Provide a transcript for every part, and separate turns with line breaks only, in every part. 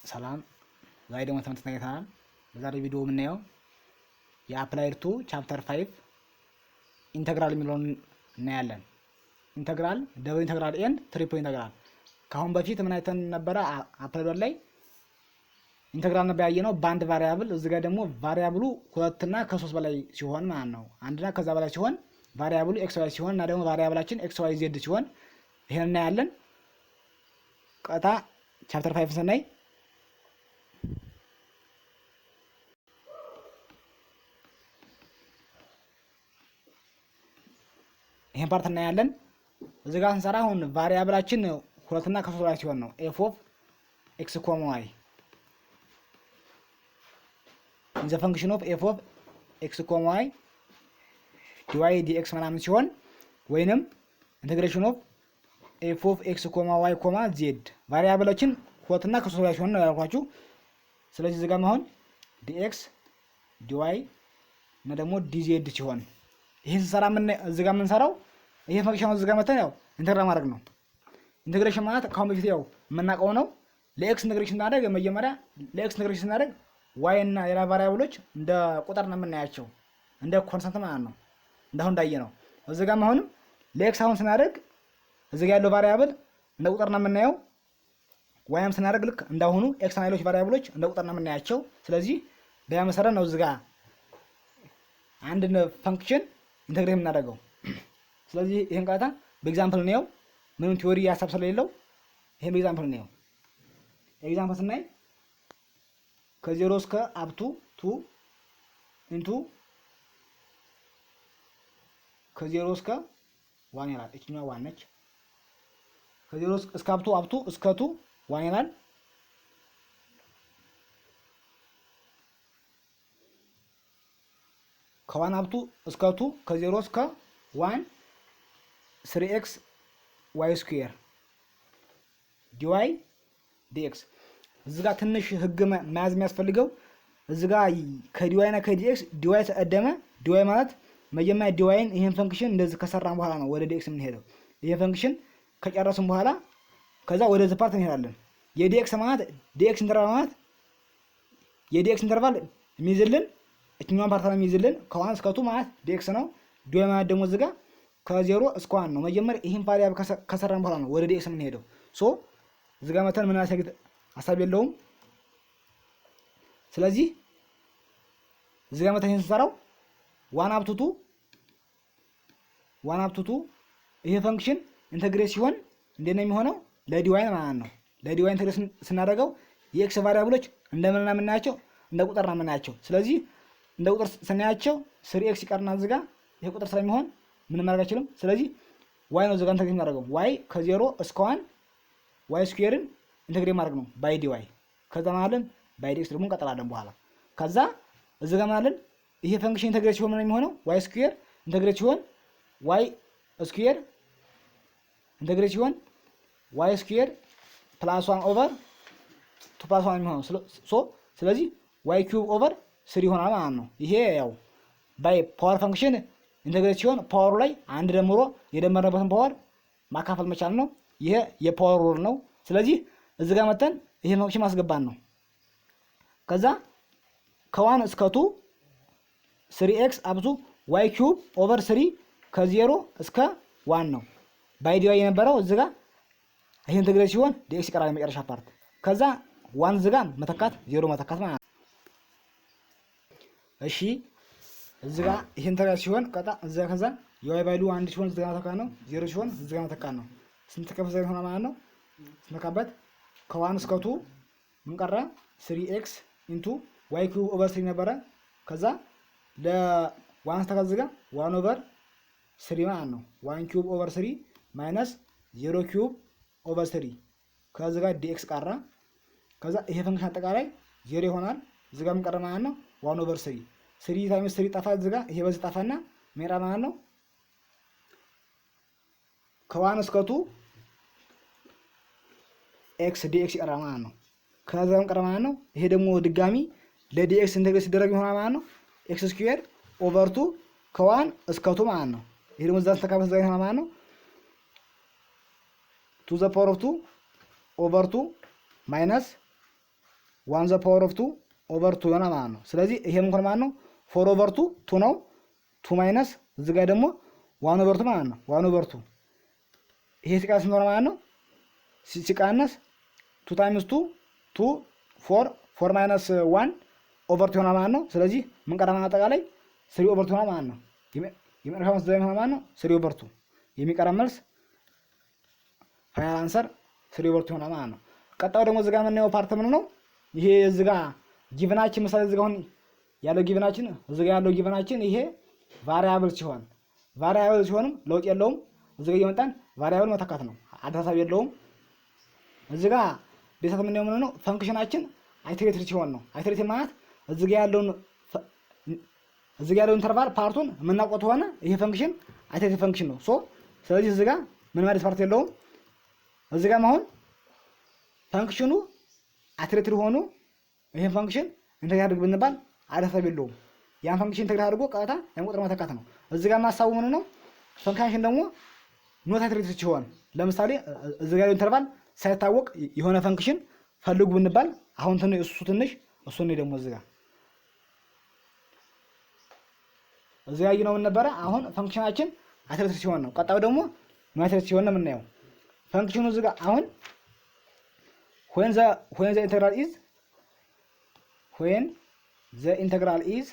ሰላም ዛሬ ደግሞ ተመልሰናል። በዛሬ ቪዲዮ የምናየው የአፕላይድ ቱ ቻፕተር 5 ኢንተግራል የሚለውን እናያለን። ኢንተግራል ደብል ኢንተግራል ኤንድ ትሪፕል ኢንተግራል። ከአሁን በፊት ምን አይተን ነበረ? አፕላይድ ላይ ኢንተግራል ነበር ያየነው በአንድ ቫሪያብል። እዚህ ጋር ደግሞ ቫሪያብሉ ሁለትና ከሶስት በላይ ሲሆን ማለት ነው። አንድና ከዛ በላይ ሲሆን ቫሪያብሉ ኤክስ ዋይ ሲሆን እና ደግሞ ቫሪያብላችን ኤክስ ዋይ ዜድ ሲሆን ይሄን እናያለን። ቀጣ ቻፕተር 5 ስናይ ይሄን ፓርት እናያለን። እዚህ ጋር ስንሰራ አሁን ቫሪያብላችን ሁለትና ከሶስት በላይ ሲሆን ነው ኤፍ ኦፍ ኤክስ ኮማ ዋይ ኢን ዘ ፈንክሽን ኦፍ ኤፍ ኦፍ ኤክስ ኮማ ዋይ ዲዋይ ዲኤክስ ምናምን ሲሆን ወይንም ኢንተግሬሽን ኦፍ ኤፍ ኦፍ ኤክስ ኮማ ዋይ ኮማ ዜድ ቫሪያብላችን ሁለትና ከሶስት በላይ ሲሆን ነው ያልኳችሁ። ስለዚህ እዚህ ጋር አሁን ዲኤክስ ዲዋይ እና ደግሞ ዲዜድ ሲሆን ይሄን ስንሰራ ምን እዚህ ጋር የምንሰራው ይሄ ፈንክሽን እዚህ ጋር መተን ያው ኢንተግሬት ማድረግ ነው። ኢንተግሬሽን ማለት ከአሁን በፊት ያው የምናውቀው ነው። ለኤክስ ኢንተግሬሽን እናደርግ መጀመሪያ ለኤክስ ኢንተግሬሽን እናደርግ ዋይ እና ሌላ ቫሪያብሎች እንደ ቁጥር ነው የምናያቸው እንደ ኮንስታንት ማለት ነው። እንዳሁን እንዳየነው እዚህ ጋር አሁንም ለኤክስ አሁን ስናደርግ እዚህ ጋር ያለው ቫሪያብል እንደ ቁጥር ነው የምናየው። ዋይም ስናደርግ ልክ እንዳሁኑ ኤክስ እና ሌሎች ቫሪያብሎች እንደ ቁጥር ነው የምናያቸው። ስለዚህ በያ መሰረት ነው እዚህ ጋር አንድ ፈንክሽን ኢንተግሬት የምናደርገው። ስለዚህ ይሄን ቃታ በኤግዛምፕል ነው ምንም ቲዮሪ ሀሳብ ስለሌለው ይሄን በኤግዛምፕል ነው። ኤግዛምፕል ስናይ ከዜሮ እስከ አፕቱ 2 ኢንቱ ከዜሮ እስከ 1 ይላል። እቺኛው 1 ነች። ከዜሮ እስከ አፕቱ እስከ 2 1 ይላል። ከዋን አፕቱ እስከ 2 ከዜሮ እስከ 1 3x y ስኩዌር ዲዋይ ዲኤክስ። እዚህ ጋር ትንሽ ህግ መያዝ የሚያስፈልገው እዚህ ጋር ከዲዋይ እና ከዲኤክስ ዲዋይ ተቀደመ። ዲዋይ ማለት መጀመሪያ ዲዋይን ይሄን ፈንክሽን እንደዚህ ከሰራን በኋላ ነው ወደ ዲኤክስ የምንሄደው። ይሄን ፈንክሽን ከጨረስን በኋላ ከዛ ወደ ዚህ ፓርት እንሄዳለን። የዲኤክስ ማለት ዲኤክስ ኢንተርቫል ማለት የዲኤክስ ኢንተርቫል የሚይዝልን እኛውን ፓርት ነው የሚይዝልን ከዋን እስከ 2 ማለት ዲኤክስ ነው። ዲዋይ ማለት ደግሞ እዚህ ጋር ከዜሮ እስከ 1 ነው። መጀመሪያ ይሄን ቫሪያብል ከሰራን በኋላ ነው ወደ ዲኤክስ የምንሄደው። ሶ እዚህ ጋር መተን ምን ያሳግጥ ሐሳብ የለውም። ስለዚህ እዚህ ጋር መተን ስንሰራው 1 up to 2 ይሄ ፈንክሽን ኢንተግሬት ሲሆን እንዴት ነው የሚሆነው? ለዲዋይ ማለት ነው። ለዲዋይ ኢንተግሬት ስናደርገው የኤክስ ቫሪያብሎች እንደምን ነው የምናያቸው? እንደ ቁጥር ነው የምናያቸው። ስለዚህ እንደ ቁጥር ስናያቸው 3x ይቀርና እዚህ ጋር ይሄ ቁጥር ስለሚሆን ምንም ማድረግ አይችልም። ስለዚህ y ነው እዚህ ጋር ኢንተግሬት እናደርገው y ከ0 እስከ 1 y ስኩዌርን ኢንተግሬት ማድረግ ነው ባይ dy። ከዛ ማለት ባይ dx ደግሞ እንቀጥላለን በኋላ። ከዛ እዚህ ጋር ማለት ይሄ ፈንክሽን ኢንተግሬት ሲሆን ምን የሚሆነው y ስኩዌር ኢንተግሬት ሲሆን y ስኩዌር ኢንተግሬት ሲሆን y ስኩዌር ፕላስ 1 ኦቨር 2 ፕላስ 1 የሚሆነው ስለዚህ y ኪዩብ ኦቨር 3 ይሆናል ማለት ነው። ይሄ ያው ባይ ፓወር ፈንክሽን ኢንተግሬት ሲሆን ፓወሩ ላይ አንድ ደምሮ የደመረበትን ፓወር ማካፈል መቻል ነው። ይሄ የፓወር ሩል ነው። ስለዚህ እዚህ ጋር መተን ይሄ ፈንክሽን ማስገባን ነው። ከዛ ከ1 እስከ 2 3x አብዙ y ኪዩብ ኦቨር 3 ከ0 እስከ 1 ነው። ባይ dy የነበረው እዚህ ጋር ይሄ ኢንተግሬት ሲሆን dx ይቀራል የመጨረሻ ፓርት። ከዛ 1 እዚህ ጋር መተካት 0 መተካት ማለት ነው። እሺ እዚህ ጋር ይሄን ኢንተግሬት ሲሆን ቀጣ እዚህ ጋር ከዛ y ቫልዩ 1 ሲሆን እዚህ ጋር መተካት ነው። 0 ሲሆን እዚህ ጋር መተካት ነው። ስንት ከፈዘ ይሆናል ማለት ነው? ስንተካበት ከ1 እስከ 2 ምን ቀረ? 3x ኢንቱ y ኪዩብ ኦቨር 3 ነበረ። ከዛ ለ1 ተከዝጋ 1 ኦቨር 3 ማለት ነው። 1 ኪዩብ ኦቨር 3 ማይነስ 0 ኪዩብ ኦቨር 3 ከዚህ ጋር dx ቀረ። ከዛ ይሄ ፈንክሽን አጠቃላይ 0 ይሆናል። እዚህ ጋር ምን ቀረ ማለት ነው? 1 ኦቨር 3 ታይምስ 3 ጠፋ። እዚህ ጋር ይሄ በዚህ ጠፋና ሜራ ማለት ነው ከ1 እስከ 2 x dx ይቀራል ማለት ነው። ከዛ ምን ቀረ ማለት ነው? ይሄ ደግሞ ድጋሚ ለdx ኢንተግሬት ሲደረግ ይሆናል ማለት ነው x ስኩዌር ኦቨር 2 ከ1 እስከ 2 ማለት ነው። ይሄ ደግሞ እዛ ተካፈለ ዘይ ይሆናል ማለት ነው 2 ዘ ፓወር ኦፍ 2 ኦቨር 2 ማይነስ 1 ዘ ፓወር ኦፍ 2 ኦቨር 2 ይሆናል ማለት ነው። ስለዚህ ይሄ ምን ሆነ ማለት ነው 4 ኦቨር 2 2 ነው። 2 ማይነስ እዚህ ጋር ደግሞ 1 ኦቨር 2 ማለት ነው 1 ኦቨር 2 ይሄ ሲቀነስ ምን ሆነ ማለት ነው ሲቀነስ 2 ታይምስ 2 2 4 4 ማይነስ 1 ኦቨር 2 ይሆናል ማለት ነው። ስለዚህ ምን ቀረ ማለት አጠቃላይ 3 ኦቨር 2 ይሆናል ማለት ነው። የመጨረሻው መልስ ዘይ ማለት ነው 3 ኦቨር 2 የሚቀረ መልስ ፋይናል አንሰር 3 ኦቨር 2 ይሆናል ማለት ነው። ቀጣው ደግሞ እዚህ ጋር የምናየው ፓርት ምን ነው? ይሄ እዚህ ጋር ጊቭናችን ምሳሌ እዚህ ጋር አሁን ያለው ጊቭናችን እዚህ ጋር ያለው ጊቭናችን ይሄ ቫሪያብል ሲሆንም ለውጥ የለውም። እዚህ ጋር እየመጣን ቫሪያብል መተካት ነው፣ አዳሳብ የለውም። እዚህ ጋር ዴታ የምናየው ምን ነው? ፈንክሽናችን አይተሬትድ ሲሆን ነው። አይተሬትድ ማለት እዚህ ጋር ያለውን ኢንተርቫል ፓርቱን የምናውቀው ከሆነ ይሄ ፈንክሽን አይተሬትድ ፈንክሽን ነው። ስለዚህ እዚህ ጋር ምን ማለት ፓርት የለውም። እዚህ ጋር አሁን ፈንክሽኑ አይተሬትድ ሆኖ ይሄን ፈንክሽን ኢንተግሬት አድርግ ብንባል አዳሳብ የለውም። ያን ፈንክሽን ኢንተግሬት አድርጎ ቀጥታ ያን ቁጥር መተካት ነው። እዚህ ጋር ማሳቡ ምን ነው? ፈንክሽን ደግሞ ኖት አይተሬትድ ሲሆን ለምሳሌ እዚህ ጋር ያለው ኢንተርቫል ሳይታወቅ የሆነ ፈንክሽን ፈልጉ ብንባል አሁን እሱ ነው ደግሞ እዚህ ጋር ነው ምን ነበረ? አሁን ፈንክሽናችን አይተሬትድ ሲሆን ነው። ቀጣዩ ደግሞ ኖት አይተሬትድ ሲሆን ነው የምናየው። ፈንክሽኑ እዚህ ጋር አሁን when the integral is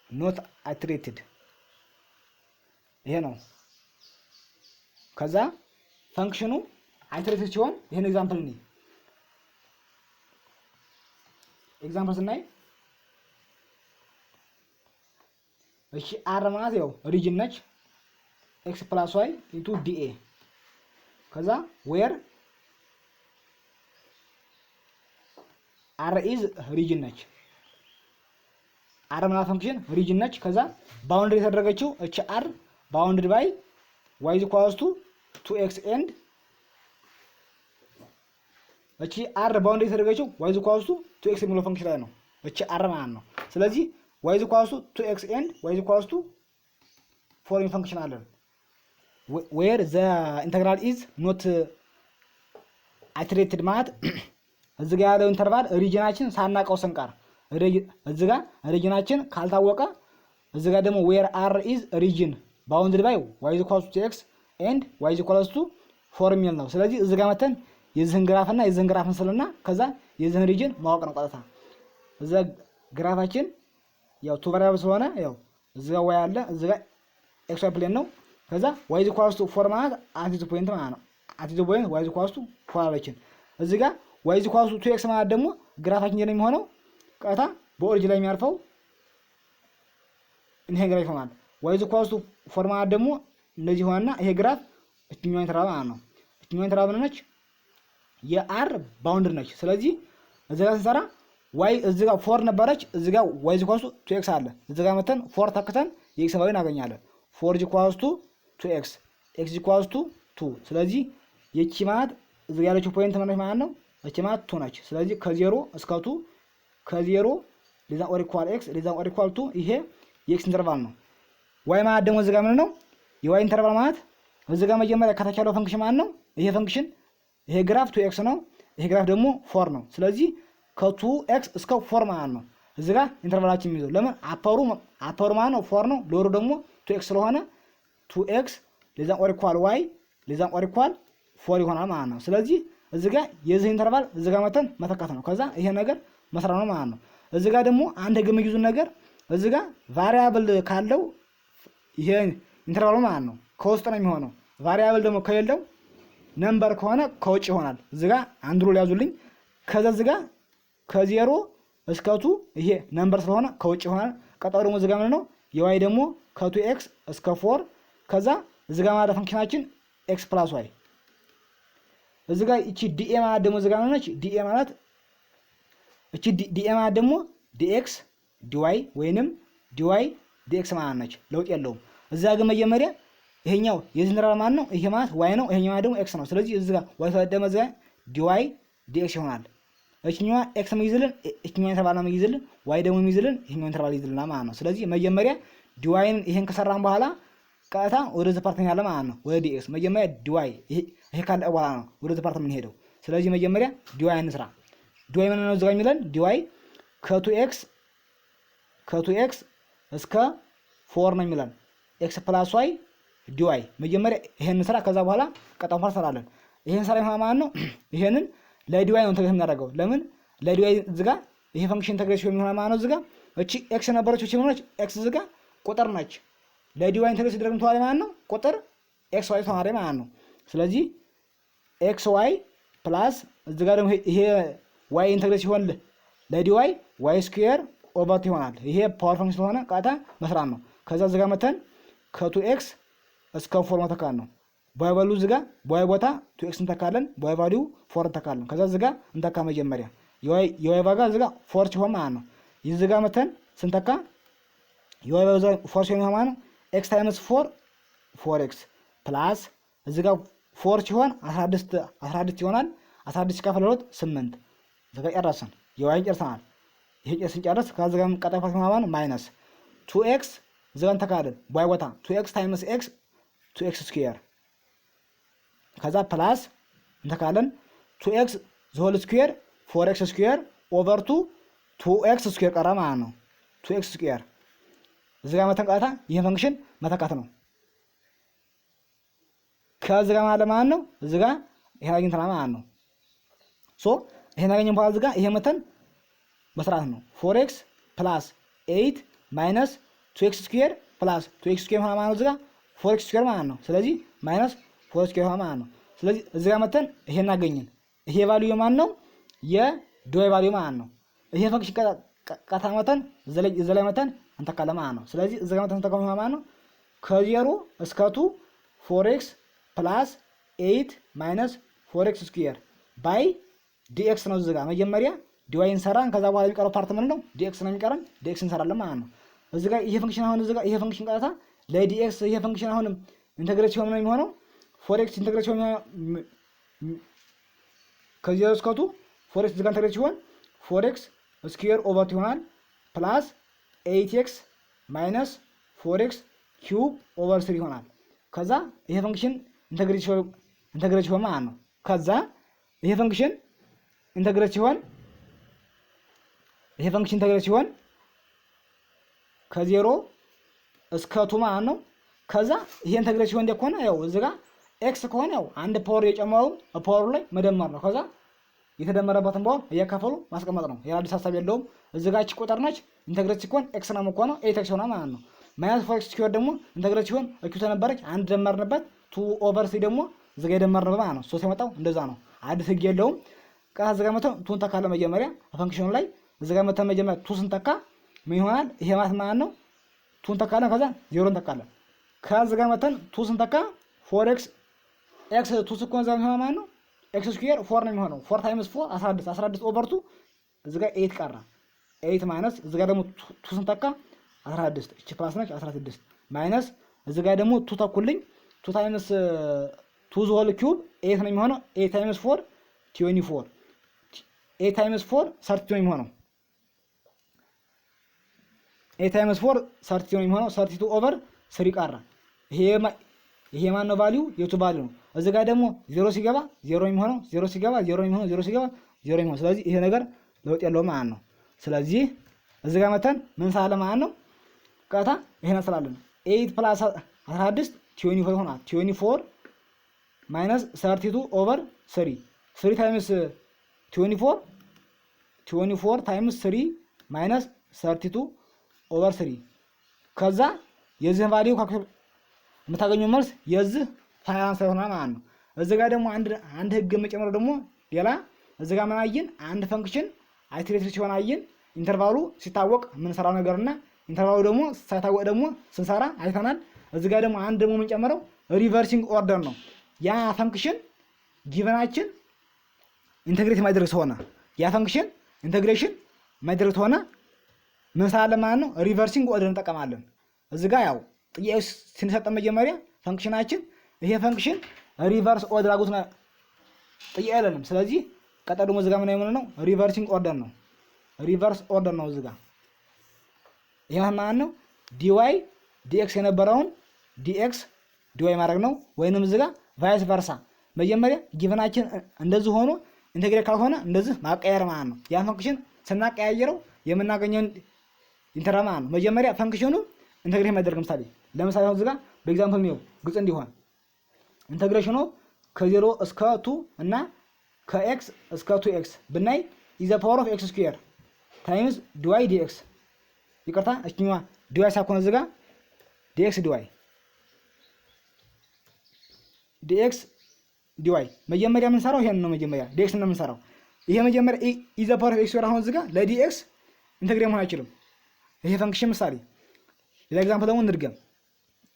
not iterated ይሄ ነው። ከዛ ፈንክሽኑ አይተሬትድ ሲሆን ይሄን ኤግዛምፕል ስናይ እሺ አር ማለት ያው ሪጅን ነች x + y * dA ከዛ where r is region ነች። r ማለት ፈንክሽን ሪጅን ነች። ከዛ ባውንደሪ የተደረገችው እቺ r ባውንድድ ባይ y = 2x and እቺ r ባውንደሪ የተደረገችው y = 2x የሚለው ፈንክሽን ላይ ነው እቺ r ማለት ነው። ስለዚህ y = 2x and y = 4 ፈንክሽን አለን where the integral is not iterated ማለት እዚህ ጋር ያለው ኢንተርቫል ሪጅናችን ሳናቀው ስንቀር እዚህ ጋር ሪጅናችን ካልታወቀ እዚህ ጋር ደግሞ where r is region bounded by y = 2x and y = 4 የሚል ነው። ስለዚህ እዚህ ጋር መተን የዚህን ግራፍና የዚህን ግራፍ ምስልና ከዛ የዚህን ሪጅን ማወቅ ነው ቀጥታ። እዛ ግራፋችን ያው ቱ ቫሪያብል ስለሆነ ያው እዚህ ጋር y አለ እዚህ ጋር x y ፕሌን ነው። ከዛ y = 4 ማለት አቲቱ ፖይንት ማለት ነው። አቲቱ ፖይንት y = 4 አለችን። እዚህ ጋር y = 2x ማለት ደግሞ ግራፋችን እንደምን የሚሆነው ቀጥታ በኦሪጂን ላይ የሚያርፈው ይሄ ግራፍ ይሆናል። y = 4 ማለት ደግሞ እንደዚህ ሆነና ይሄ ግራፍ እችኛው ኢንተርቫል ማለት ነው። እችኛው ኢንተርቫል ነች የአር ባውንድር ነች። ስለዚህ እዚህ ጋር ስንሰራ y እዚህ ጋር 4 ነበረች እዚህ ጋር y = 2x አለ። እዚህ ጋር መተን 4 ተክተን የx ቫልዩ እናገኛለን። 4 = 2x x = 2 ስለዚህ የቺ ማለት እዚህ ጋር ያለችው ፖይንት ማለት ነው እቺ ማለት 2 ነች። ስለዚህ ከ0 እስከ 2 ከ0 ሌዛ ኦር ኢኳል x ሌዛ ኦር ኢኳል 2 ይሄ የx ኢንተርቫል ነው። y ማለት ደግሞ እዚህ ጋር ምን ነው የy ኢንተርቫል ማለት እዚህ ጋር መጀመሪያ ከታች ያለው ፈንክሽን ማለት ነው። ይሄ ፈንክሽን ይሄ ግራፍ 2x ነው ይሄ ግራፍ ደግሞ 4 ነው። ስለዚህ ከ2x እስከ 4 ማለት ነው እዚህ ጋር ኢንተርቫላችን የሚይዘው ለምን አፐሩ ማለት ነው 4 ነው ሎሩ ደግሞ 2x ስለሆነ 2x ሌዛ ኦር ኢኳል y ሌዛ ኦር ኢኳል 4 ይሆናል ማለት ነው። ስለዚህ እዚህ ጋር የዚህ ኢንተርቫል እዚህ ጋር መተን መተካት ነው። ከዛ ይሄ ነገር መስራት ነው ማለት ነው። እዚህ ጋር ደግሞ አንድ የሚይዙን ነገር እዚህ ጋር ቫሪያብል ካለው ይሄ ኢንተርቫሉ ማለት ነው ከውስጥ ነው የሚሆነው። ቫሪያብል ደግሞ ከሌለው ነምበር ከሆነ ከውጭ ይሆናል። እዚህ ጋር አንድ ሩል ያዙልኝ። ከዛ እዚህ ጋር ከ0 እስከ 2 ይሄ ነምበር ስለሆነ ከውጭ ይሆናል። ቀጣው ደግሞ እዚህ ጋር ማለት ነው የy ደግሞ ከ2x እስከ 4 ከዛ እዚህ ጋር ማለት ፈንክሽናችን x + y እዚህ ጋር እቺ dA ማለት ደግሞ እዚህ ጋር ነች dA ማለት እቺ dA ማለት ደግሞ dx dy ወይንም dy dx ማለት ነች። ለውጥ የለውም። እዛ ጋር መጀመሪያ ይሄኛው የዚህ ኢንተርቫል ማለት ነው ይሄ ማለት y ነው ይሄኛው ደግሞ x ነው። ስለዚህ እዚህ ጋር y ተደመ እዚህ dy dx ይሆናል። እቺኛዋ x የሚይዝልን እቺኛዋ ኢንተርቫል ነው የሚይዝልን y ደግሞ የሚይዝልን ይሄኛው ኢንተርቫል ይይዝልና ማለት ነው። ስለዚህ መጀመሪያ dy ይሄን ከሰራን በኋላ ቀጥታ ወደዚህ ፓርት ያለ ማለት ነው። ወደ ዲኤክስ መጀመሪያ ዲዋይ ይሄ ካለ በኋላ ነው ወደዚህ ፓርት የምንሄደው። ስለዚህ መጀመሪያ ዲዋይ እንስራ። ዲዋይ ምን ነው እዚህ የሚለን ዲዋይ ከ2x እስከ 4 ነው የሚለን ኤክስ ፕላስ ዋይ ዲዋይ። መጀመሪያ ይሄን እንስራ፣ ከዛ በኋላ ቀጣውን ፓርት እንሰራለን። ይሄን ሰራ ማለት ነው። ይሄንን ለዲዋይ ነው ኢንተግሬት የምናደርገው። ለምን ለዲዋይ እዚህ ጋር ይሄ ፈንክሽን ኢንተግሬት የሚሆነው ማለት ነው። እዚህ ጋር እቺ ኤክስ ነበረች፣ እቺ ምን ነች? ኤክስ እዚህ ጋር ቁጥር ነች። ለዲዋይ ኢንተግሬት ሲደረግ ተዋለ ማለት ነው። ቁጥር ኤክስ ዋይ ተማሪ ማለት ነው። ስለዚህ ኤክስ ዋይ ፕላስ እዚህ ጋር ደግሞ ይሄ ዋይ ኢንተግሬት ሲሆን ለዲዋይ ዋይ ስኩዌር ኦቨር ይሆናል። ይሄ ፓወር ፈንክሽን ስለሆነ ቀጥታ መስራት ነው። ከዛ እዚህ ጋር መተን ከ2x እስከ 4 መተካን ነው። ቦይ ቫልዩ እዚህ ጋር ቦይ ቦታ 2x እንተካለን፣ ቦይ ቫልዩ 4 እንተካለን። ከዛ እዚህ ጋር እንተካ መጀመሪያ የዋይ ዋጋ እዚህ ጋር 4 ሲሆን ማለት ነው። እዚህ ጋር መተን ስንተካ የዋይ ዋጋ 4 ሲሆን ማለት ነው x ታይምስ 4x ፕላስ እዚህ ጋር 4 ሲሆን 16 ይሆናል። 16 ሲካፈል 8 እዚህ ጋር ጨረስን። የዋይ ጨርሰናል። ይሄ ስንጨርስ ከዛ ጋር ቀጣይ ፓርት ማለት ነው ማይነስ 2x እዚህ ጋር እንተካለን ቦይ ቦታ 2x ታይምስ x 2x ስኩዌር ከዛ ፕላስ እንተካለን 2x ዘሆል ስኩዌር 4x ስኩዌር ኦቨር 2x ስኩዌር ቀረ ማለት ነው። 2x ስኩዌር እዚህ ጋር መተንቃታ ይሄን ፈንክሽን መተካት ነው። ከዚህ ጋር ማለት ነው እዚህ ጋር ይሄን አግኝተናል ማለት ነው። ሶ ይሄን አገኘን በኋላ እዚህ ጋር ይሄ መተን መስራት ነው። 4x ፕላስ 8 ማይነስ 2x ስኩዌር ፕላስ 2x ስኩዌር ማለት ነው። እዚህ ጋር 4x ስኩዌር ማለት ነው። ስለዚህ ማይነስ 4x ስኩዌር ማለት ነው። ስለዚህ እዚህ ጋር መተን ይሄን አገኘን። ይሄ ቫልዩ ማን ነው? የዲዋይ ቫልዩ ማለት ነው። ይሄ ፈንክሽን ቀጥታ መተን እዚህ ላይ መተን እንተካለን ማለት ነው። ስለዚህ እዚህ ጋር መተን እንተካለን ማለት ነው። ከ0 እስከ 2 4x ፕላስ 8 ማይነስ 4x ስኩዌር ባይ ዲኤክስ ነው። እዚህ ጋር መጀመሪያ ዲዋይ እንሰራን፣ ከዛ በኋላ የሚቀረው ፓርት ምን ነው? ዲኤክስ ነው የሚቀረን። ዲኤክስ እንሰራለን ማለት ነው። እዚህ ጋር ይሄ ፈንክሽን አሁን እዚህ ጋር ይሄ ፈንክሽን ቀጥታ ለዲኤክስ ይሄ ፈንክሽን አሁንም ኢንተግሬት ሲሆን ነው የሚሆነው 4x ኢንተግሬት ሲሆን ከዚህ እስከ 2 4x እዚህ ጋር ኢንተግሬት ሲሆን 4x ስኩዌር ኦቨር ይሆናል ፕላስ 8x ማይነስ 4x ኪዩብ ኦቨር 3 ይሆናል። ከዛ ይሄ ፈንክሽን ኢንተግሬት ሲሆን ማለት ነው። ከዛ ይሄ ፈንክሽን ኢንተግሬት ሲሆን ከ0 እስከ 2 ማለት ነው። ከዛ ይሄ ኢንተግሬት ሲሆን እንደኮነ ያው እዚህ ጋር ኤክስ ከሆነ ያው አንድ ፓወር የጨመረው ፓወሩ ላይ መደመር ነው። ከዛ የተደመረበትን ፓወር እያካፈሉ ማስቀመጥ ነው። የአዲስ ሀሳብ የለውም። እዚህ ጋር እቺ ቁጥር ነች። ኢንተግሬት ሲሆን ኤክስ ነው የምትሆነው 8x ሆና ማለት ነው። ማይነስ 4x ስኩዌር ደግሞ ኢንተግሬት ሲሆን እኪው ተነበረች አንድ ደመርንበት 2 ኦቨር 3 ደግሞ እዚህ ጋር የደመርንበት ማለት ነው። 3 የመጣው እንደዛ ነው። አዲስ ህግ የለውም። ከዛ እዚህ ጋር መተን 2 እንተካለ መጀመሪያ ፈንክሽኑ ላይ እዚህ ጋር መተን መጀመሪያ 2 ስንተካ ምን ይሆናል? ይሄ ማለት ነው 2 እንተካለን፣ ከዛ 0 እንተካለን። ከዛ ጋር መተን 2 ስንተካ 4x ኤክስ 2 ስኮን ዘ የሚሆነው ማለት ነው ኤክስ ስኩዌር 4 ነው የሚሆነው 4 ታይምስ 4 16 ኦቨር 2 እዚህ ጋር 8 ቀረ 8 ማይነስ እዚህ ጋር ደግሞ 2 ስንተካ 16 እቺ ፕላስ ነች 16 ማይነስ እዚህ ጋር ደግሞ 2 ተኩልኝ 2 ታይምስ 2 ዘ ሆል ኪዩብ 8 ነው የሚሆነው 8 ታይምስ 4 24 8 ታይምስ 4 30 ነው የሚሆነው 8 ታይምስ 4 30 ነው የሚሆነው 32 ኦቨር 3 ቀረ። ይሄ ማን ነው ቫልዩ? የቱ ቫልዩ ነው? እዚህ ጋር ደግሞ 0 ሲገባ 0 የሚሆነው 0 ሲገባ 0 የሚሆነው 0 ሲገባ 0 የሚሆነው። ስለዚህ ይሄ ነገር ለውጥ የለውም ማለት ነው። ስለዚህ እዚህ ጋር መተን ምን ሳለ ማለት ነው ቀጥታ ይሄን እንሰራለን። 8 ፕላስ 16 24 ይሆናል። 24 ማይነስ 32 ኦቨር 3 3 ታይምስ 24 ታይምስ 3 ማይነስ 32 ኦቨር 3 ከዛ የዚህን ቫልዩ የምታገኘው መልስ የዚህ ፋይናንስ ይሆናል ማለት ነው። እዚህ ጋር ደግሞ አንድ ህግ የምጨምረው ደግሞ ሌላ እዚህ ጋር ምን አየን? አንድ ፈንክሽን አይትሬትድ ሲሆን አየን። ኢንተርቫሉ ሲታወቅ የምንሰራው ነገርና ኢንተርቫሉ ደግሞ ሳይታወቅ ደግሞ ስንሰራ አይተናል። እዚህ ጋር ደግሞ አንድ ደግሞ የምንጨምረው ሪቨርሲንግ ኦርደር ነው። ያ ፈንክሽን ጊቨናችን ኢንተግሬት ማድረግ ሆነ ያ ፈንክሽን ኢንተግሬሽን ማድረግ ሆነ ምን ሳለ ማለት ነው ሪቨርሲንግ ኦርደር እንጠቀማለን። እዚህ ጋር ያው ጥያቄው ስንሰጠን መጀመሪያ ፈንክሽናችን ይሄ ፈንክሽን ሪቨርስ ኦርደር አጉት ነው ጥያቄ አይደለም። ስለዚህ ቀጣይ ደግሞ እዚህ ጋር ምን ነው ሪቨርሲንግ ኦርደር ነው። ሪቨርስ ኦርደር ነው እዚህ ጋር ይሄ ማለት ነው ዲዋይ ዲኤክስ የነበረውን ዲኤክስ ዲዋይ ማድረግ ነው። ወይንም እዚህ ጋር ቫይስ ቨርሳ መጀመሪያ ጊቨናችን እንደዚህ ሆኖ ኢንተግሬት ካልሆነ እንደዚህ ማቀየር ማለት ነው። ያ ፈንክሽን ስናቀያየረው የምናገኘውን ኢንተግራል ማለት ነው። መጀመሪያ ፈንክሽኑ ኢንተግሬት ማድረግ ለምሳሌ አሁን እዚህ ጋር በኤግዛምፕል ነው ግልጽ እንዲሆን ኢንተግሬሽኑ ከ0 እስከ 2 እና ከኤክስ እስከ 2x ብናይ ኢዘ ፓወር ኦፍ ኤክስ ስኩዌር ታይምስ ዲዋይ ዲኤክስ ይቅርታ እችኛዋ ዲዋይ ሳኮን እዚህ ጋር ዲኤክስ ዲዋይ መጀመሪያ የምንሰራው ይሄን ነው። መጀመሪያ ዲኤክስ ነው የምንሰራው። ይሄ መጀመሪያ ኢዘ ፓወር ኦፍ ኤክስ ስኩዌር አሁን እዚህ ጋር ለዲኤክስ ኢንተግሬት መሆን አይችልም። ይሄ ፈንክሽን ምሳሌ ሌላ ኤግዛምፕል ደግሞ እንድገም።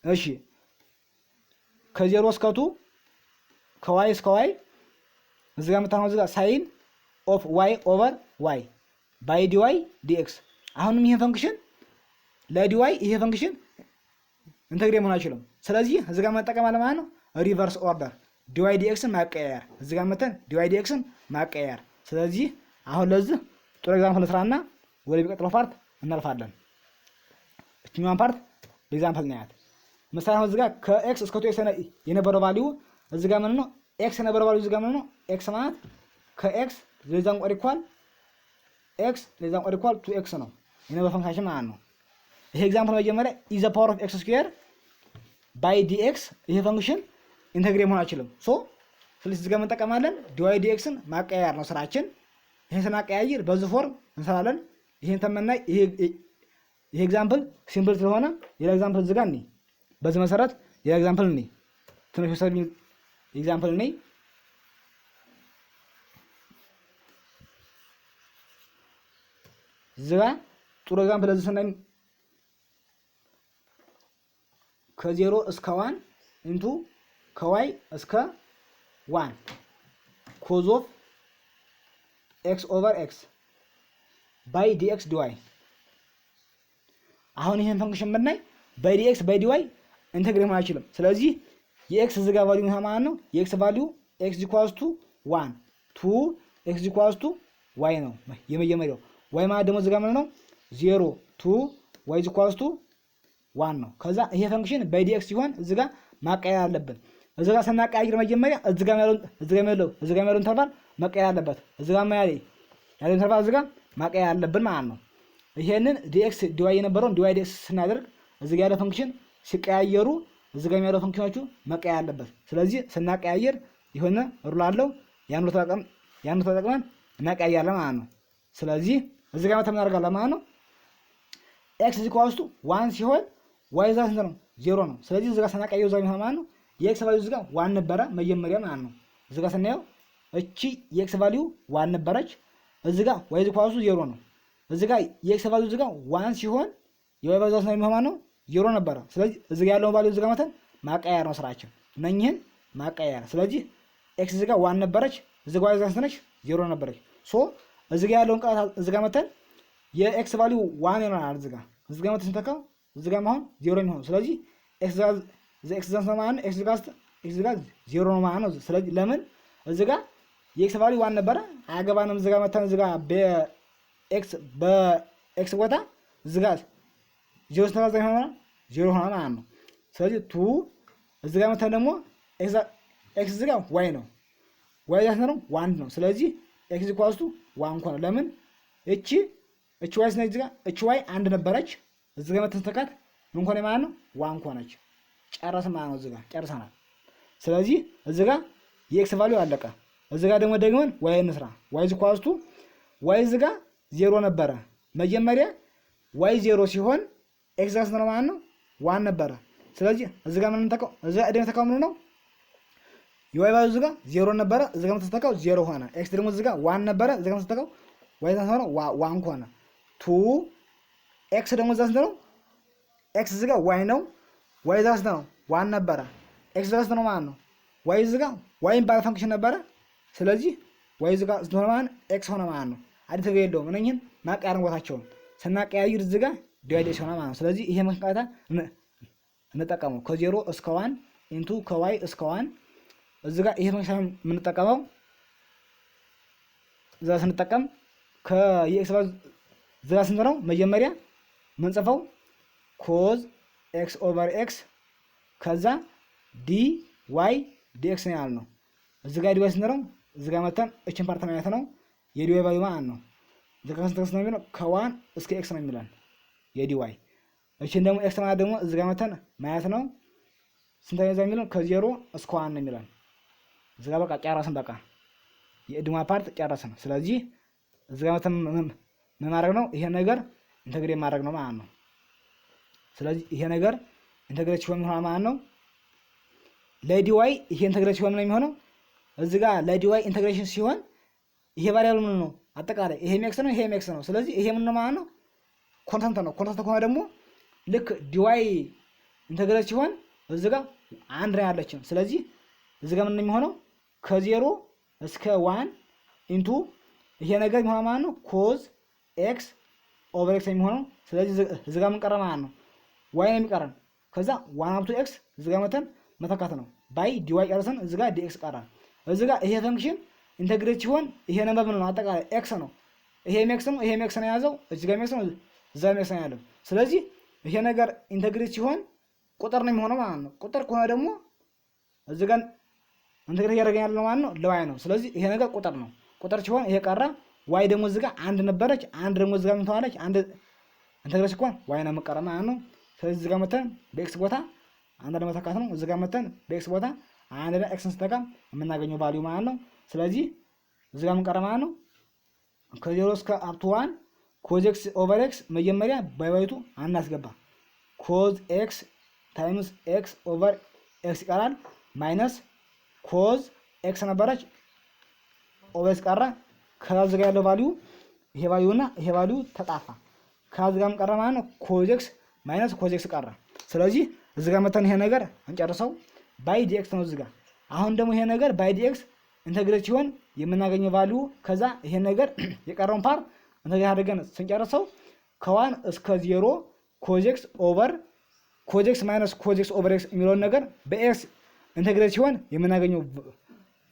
እሺ ከ0 እስከ 2 ከዋይ እስከ ዋይ እዚህ ጋር የምታነው እዚህ ጋር ሳይን ኦፍ ዋይ ኦቨር ዋይ ባይ ዲዋይ ዲኤክስ። አሁንም ይሄ ፈንክሽን ለዲዋይ ይሄ ፈንክሽን ኢንተግሬት መሆን አይችልም። ስለዚህ እዚህ ጋር መጠቀም አለ ማለት ነው ሪቨርስ ኦርደር ዲዋይ ዲኤክስን ማቀያየር። እዚህ ጋር መተን ዲዋይ ዲኤክስን ማቀያየር። ስለዚህ አሁን ለዚህ ጥሩ ኤግዛምፕል ስራና ወደ ቢቀጥለው ፓርት እናልፋለን። እችኛዋን ፓርት ኤግዛምፕል እናያት። ምሳሌ አሁን እዚህ ጋር ከኤክስ እስከ 2x የነበረው ቫልዩ እዚህ ጋር ምን ነው ኤክስ የነበረው ቫልዩ እዚህ ጋር ምን ነው ኤክስ ማለት ከኤክስ ለዛን ቆር ኢኳል ኤክስ ለዛን ቆር ኢኳል 2x ነው የነበረው ፈንክሽን ማለት ነው። ይሄ ኤግዛምፕል መጀመሪያ ኢዘ ፓወር ኦፍ ኤክስ ስኩዌር ባይ ዲኤክስ ይሄ ፈንክሽን ኢንተግሬት መሆን አይችልም። ስለዚህ እዚህ ጋር እንጠቀማለን ዲዋይ ዲኤክስን ማቀያየር ነው ስራችን። ይሄን ስናቀያይር በዚህ ፎርም እንሰራለን። ይሄን ተመናይ ይሄ ኤግዛምፕል ሲምፕል ስለሆነ ሌላ ኤግዛምፕል እዚህ ጋር እንይ። በዚህ መሰረት ሌላ ኤግዛምፕል እንይ። ትንሽ ወሰድ ኤግዛምፕል እንይ። እዚህ ጋር ጥሩ ኤግዛምፕል ለዚህ ስናይ ከ0 እስከ 1 ኢንቱ ከዋይ እስከ 1 ኮዝ ኦፍ ኤክስ ኦቨር ኤክስ ባይ ዲኤክስ ዲዋይ። አሁን ይሄን ፈንክሽን ብናይ ባይ ዲኤክስ ባይ ዲዋይ ኢንተግሬት ማለት አይችልም። ስለዚህ የኤክስ እዚህ ጋር ቫልዩ ማለት ነው የኤክስ ቫልዩ ኤክስ ኢኳልስ ቱ 1 2 ኤክስ ኢኳልስ ቱ ዋይ ነው የመጀመሪያው። ዋይ ማለት ደግሞ እዚህ ጋር ማለት ነው 0 2 ዋይ ኢኳልስ ቱ 1 ነው። ከዛ ይሄ ፈንክሽን ባይ ዲኤክስ ሲሆን እዚህ ጋር ማቀያየር አለብን። እዚህ ጋር ስናቀያይር መጀመሪያ እዚህ ጋር ያለው ኢንተርቫል መቀየር አለበት። እዚህ ጋር ያለው ኢንተርቫል እዚህ ጋር ማቀያየር አለብን ማለት ነው። ይሄንን ዲኤክስ ዲዋይ የነበረውን ዲዋይ ዲኤክስ ስናደርግ እዚህ ጋር ያለው ፈንክሽን ሲቀያየሩ እዚህ ጋር ያለው ፈንክሽኖቹ መቀያየር አለበት። ስለዚህ ስናቀያየር የሆነ ሩል አለው ያን ተጠቅመን እናቀያየራለን ማለት ነው። ስለዚህ እዚህ ጋር መተም እናደርጋለን ማለት ነው ኤክስ ኢኳልስ ቱ 1 ሲሆን ዋይ ዛት ነው 0 ነው። ስለዚህ እዚህ ጋር ስናቀያየው እዚህ ጋር ማለት ነው የኤክስ ቫልዩ እዚህ ጋር 1 ነበረ መጀመሪያ ማለት ነው። እዚህ ጋር ስናየው እቺ የኤክስ ቫልዩ 1 ነበረች። እዚህ ጋር ዋይ ኢኳልስ ቱ 0 ነው። እዚህ ጋር የኤክስ ቫልዩ እዚህ ጋር 1 ሲሆን የዋይ ቫልዩ ዛት ነው ማለት ነው 0 ነበረ። ስለዚህ እዚህ ጋር ያለውን ቫልዩ እዚህ ጋር መተን ማቀያየር ነው ስራችን እነኚህን ማቀያየር። ስለዚህ ኤክስ እዚህ ጋር 1 ነበረች፣ እዚህ ጋር ዋይ ዛት ነች 0 ነበረች። እዚህ ጋር ያለውን ቃል እዚህ ጋር መተን የኤክስ ቫልዩ 1 ይሆናል። እዚህ ጋር መተን ስንተካው እዚህ ጋር አሁን 0 የሚሆነው ስለዚህ ኤክስ ዛት ነው ማለት ነው ኤክስ ጋር 0 ነው ማለት ነው። ስለዚህ ለምን እዚህ ጋር የኤክስ ቫልዩ 1 ነበረ አያገባንም። እዚህ ጋር መተን እዚህ ጋር በኤክስ ቦታ እዚህ ጋር 0 ተባዛ ይሆናል 0 ሆነ ማለት ነው። ስለዚህ 2 እዚህ ጋር መተን ደግሞ ኤክስ እዚህ ጋር ዋይ ነው ዋይ ዛት ነው 1 ነው። ስለዚህ ኤክስ ኢኳልስ ቱ 1 ሆነ። ለምን እቺ ዋይ ስነ እዚህ ጋር እቺ ዋይ 1 ነበረች እዚህ ጋር መተን ተካት ምን ሆነ ማለት ነው 1 ሆነች። ጨረስን ማለት ነው። እዚህ ጋር ጨርሰናል። ስለዚህ እዚህ ጋር የኤክስ ቫልዩ አለቀ። እዚህ ጋር ደግሞ ዋይ እንስራ። ዋይ ኢኳልስ ቱ ዋይ እዚህ ጋር 0 ነበረ መጀመሪያ ዋይ 0 ሲሆን ኤክስ ዛት ነው ማለት ነው 1 ነበረ። ስለዚህ እዚህ ጋር ምን ተካው እዚህ ጋር ደግሞ ተካው ምን ነው የዋይ ቫልዩ እዚህ ጋር 0 ነበረ እዚህ ጋር ተተካው 0 ሆነ። ኤክስ ደግሞ እዚህ ጋር 1 ነበረ እዚህ ጋር ተተካው ዋይ ዛት ነው 1 ሆነ። 2 ኤክስ ደግሞ ዛት ነው ኤክስ እዚህ ጋር ዋይ ነው ዋይ ዛት ነው 1 ነበረ ኤክስ ዛት ነው ማለት ነው። ዋይ እዚህ ጋር ዋይን ባለ ፈንክሽን ነበረ። ስለዚህ ዋይ እዚህ ጋር ስለሆነ ማለት ኤክስ ሆነ ማለት ነው። አዲስ ነገር የለውም። እነኝህን ማቀያየር ቦታቸውን ስናቀያይር እዚህ ጋር ዲዋይድ ሆነ ማለት ነው። ስለዚህ ይሄ መስቃታ እንጠቀመው ከ0 እስከ 1 ኢንቱ ከዋይ እስከ 1 እዚህ ጋር ይሄ ፈንክሽን የምንጠቀመው እዛ ስንጠቀም ከየኤክስ ቫልዩ እዚህ ጋር ስንት ነው መጀመሪያ ምንጽፈው ኮዝ ኤክስ ኦቨር ኤክስ ከዛ ዲ ዋይ ዲኤክስ ነው ያልነው። እዚህ ጋር ዲዋይ ስንለው እዚህ ጋር መተን እችን ፓርት ማየት ነው የዲዋይ ቫልዩ ማለት ነው። እዚህ ጋር ስንት ነው የሚለው ከዋን እስከ ኤክስ ነው የሚለን የዲዋይ። እችን ደግሞ ኤክስ ማለት ደግሞ እዚህ ጋር መተን ማየት ነው ስንት ነው የሚለው ከዜሮ እስከ ዋን ነው የሚለን። እዚህ ጋር በቃ ጨረስን። በቃ የእድማ ፓርት ጨረስን። ስለዚህ እዚህ ጋር መተን ምን ማድረግ ነው? ይሄ ነገር ኢንተግሬት ማድረግ ነው ማለት ነው። ስለዚህ ይሄ ነገር ኢንተግሬት ሲሆን ምን ሆነ ማለት ነው? ለዲዋይ ይሄ ኢንተግሬት ሲሆን ነው የሚሆነው። እዚህ ጋር ለዲዋይ ኢንተግሬሽን ሲሆን ይሄ ቫሪያብል ምን ነው? አጠቃላይ ይሄ ኤክስ ነው፣ ይሄ ኤክስ ነው። ስለዚህ ይሄ ምን ነው ማለት ነው? ኮንስታንት ነው። ኮንስታንት ከሆነ ደግሞ ልክ ዲዋይ ኢንተግሬት ሲሆን እዚህ ጋር አንድ ነው ያለችን። ስለዚህ እዚህ ጋር ምን ነው የሚሆነው? ከዜሮ እስከ ዋን ኢንቱ ይሄ ነገር የሚሆነው ማለት ነው ኮዝ ኤክስ ኦቨር ኤክስ የሚሆነው። ስለዚህ እዚህ ጋር ምን ቀረ ማለት ነው? ዋይ ነው የሚቀረን። ከዛ ዋን አፕ ቱ ኤክስ እዚህ ጋር መተን መተካት ነው። ባይ ዲዋይ ጨርሰን እዚህ ጋር ዲኤክስ ቀረ። እዚህ ጋር ይሄ ፈንክሽን ኢንተግሬት ሲሆን ይሄ ነበር ምን ነው? አጠቃላይ ኤክስ ነው። ይሄ ኤክስ ነው፣ ይሄ ኤክስ ነው የያዘው። እዚህ ጋር ኤክስ ነው፣ እዛ ኤክስ ነው ያለው። ስለዚህ ይሄ ነገር ኢንተግሬት ሲሆን ቁጥር ነው የሚሆነው ማለት ነው። ቁጥር ከሆነ ደግሞ እዚህ ጋር ኢንተግሬት እያደረገ ያለው ማለት ነው ለዋይ ነው። ስለዚህ ይሄ ነገር ቁጥር ነው። ቁጥር ሲሆን ይሄ ቀረ። ዋይ ደግሞ እዚህ ጋር አንድ ነበረች። አንድ ደግሞ እዚህ ጋር ምን ትሆናለች? አንድ ኢንተግሬት ሲሆን ዋይ ነው የምትቀረ ማለት ነው። ስለዚህ እዚህ ጋር መተን በኤክስ ቦታ አንድ ለመተካት ነው። እዚህ ጋር መተን በኤክስ ቦታ አንድ ላይ ኤክስን ስተካ የምናገኘው ቫልዩ ማለት ነው። ስለዚህ እዚህ ጋር ምን ቀረ ማለት ነው? ከዜሮ እስከ አፕ ቱ ዋን ኮዝ ኤክስ ኦቨር ኤክስ መጀመሪያ ባይባይቱ አናስገባ። ኮዝ ኤክስ ታይምስ ኤክስ ኦቨር ኤክስ ይቀራል። ማይነስ ኮዝ ኤክስ ነበረች ኦቨር ኤክስ ቀረ። ከዚህ ጋር ያለው ቫልዩ ይሄ ቫልዩ እና ይሄ ቫልዩ ተጣፋ። ከዚህ ጋር ቀረ ማለት ነው ኮዝ ኤክስ ማይነስ ኮዝ ኤክስ ቀረ። ስለዚህ እዚህ ጋር መተን ይሄ ነገር እንጨርሰው። ባይ ዲኤክስ ነው እዚህ ጋር። አሁን ደግሞ ይሄ ነገር ባይ ዲኤክስ ኢንተግሬት ሲሆን የምናገኘው ቫልዩ ከዛ ይሄ ነገር የቀረውን ፓርት ኢንተግሬት አድርገን ስንጨርሰው ከዋን እስከ ዜሮ ኮዝ ኤክስ ኦቨር ኮዝ ኤክስ ማይነስ ኮዝ ኤክስ ኦቨር ኤክስ የሚለውን ነገር በኤክስ ኢንተግሬት ሲሆን የምናገኘው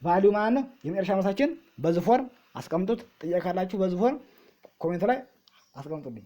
ቫልዩ ማለት ነው። የመጨረሻ መልሳችን በዚህ ፎርም አስቀምጡት። ጥያቄ ካላችሁ በዚህ ፎርም ኮሜንት ላይ አስቀምጡልኝ።